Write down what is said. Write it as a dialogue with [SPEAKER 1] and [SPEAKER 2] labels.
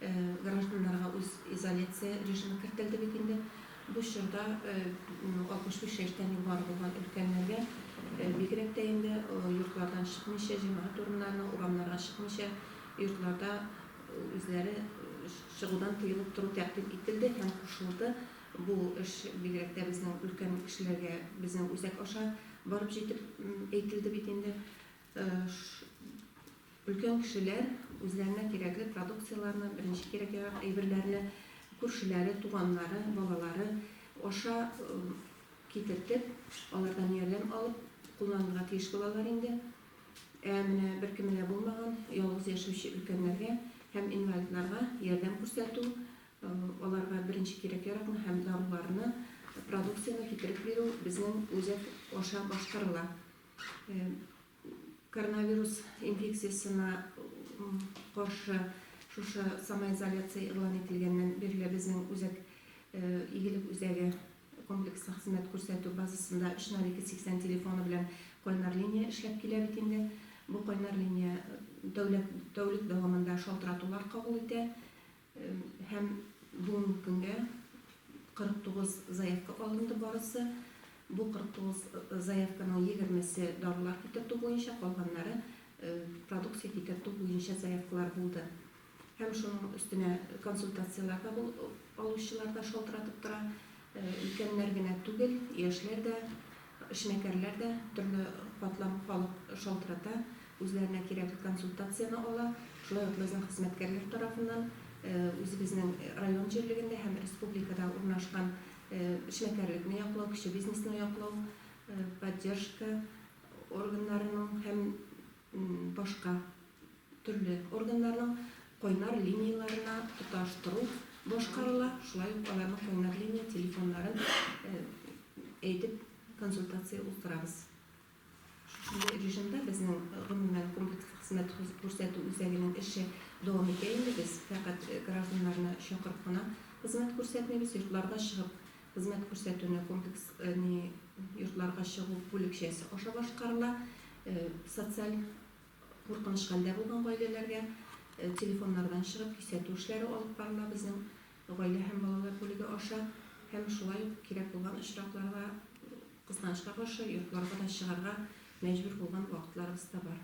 [SPEAKER 1] гражданларга үз изоляция режимы кертелди бит инде. Бу чорда 65 яштан югары булган өлкәннәргә бигрәк тә инде йортлардан чыкмыйча, җәмәгать урыннарына, урамнарга чыкмыйча, йортларда үзләре чыгудан тыелып тору тәкъдим ителде һәм кушылды. Бу эш бигрәк тә безнең өлкән кешеләргә безнең үзәк аша барып җитеп әйтелде бит инде. Өлкән кешеләр үзләренә кирәкле продукцияларны, беренче кирәк әйберләрне күршеләре, туганнары, балалары аша китертеп, алардан ярдәм алып кулланырга тиеш булалар инде. Менә беркемгә булмаган ялгыз яшәүче өлкәннәргә һәм инвалидларга ярдәм күрсәтү, аларга беренче кирәк яракны һәм даруларны, продукцияны китереп бирү безнең үзәк аша башкарыла. Коронавирус инфекциясына каршы шушы самоизоляция игълан ителгәннән бирле безнең үзәк игелек үзәге комплекслы хезмәт күрсәтү базасында 30280 телефоны белән кайнар линия эшләп килә бит инде. Бу кайнар линия тәүлек дәвамында шалтыратулар кабул итә һәм бүгенге көнгә 49 заявка алынды барысы. Бу 49 заявканың 20-се дарулар китертү буенча, калганнары продукция китертү буенча заявкалар булды. Һәм шуның өстенә консультацияларда алучылар да шалтыратып тора. Өлкәннәр генә түгел, яшьләр дә, эшмәкәрләр дә төрле катлам халык шалтырата, үзләренә кирәкле консультацияны ала. Шулай ук безнең хезмәткәрләр тарафыннан үзебезнең район җирлегендә һәм республикада урнашкан эшмәкәрлекне яклау, кече бизнесны яклау, поддержка органнарының һәм башка төрле органнарның кайнар линияларына тоташтыру башкарыла. Шулай ук аларның кайнар линия телефоннарын әйтеп консультация уздырабыз. Шундый режимда безнең гомумән комплекслы хезмәт күрсәтү үзәгенең эше дәвам итә инде. Без фәкать гражданнарны чакырып кына хезмәт күрсәтмибез, йортларга чыгып хезмәт күрсәтүне комплекс йортларга чыгу бүлекчәсе аша башкарыла. Социаль куркыныч хәлдә булган гаиләләргә телефоннардан чыгып күрсәтү эшләре алып барыла безнең гаилә һәм балалар бүлеге аша. Һәм шулай ук кирәк булган очракларга, кызганычка каршы, йортларга да чыгарга мәҗбүр булган вакытларыбыз да бар.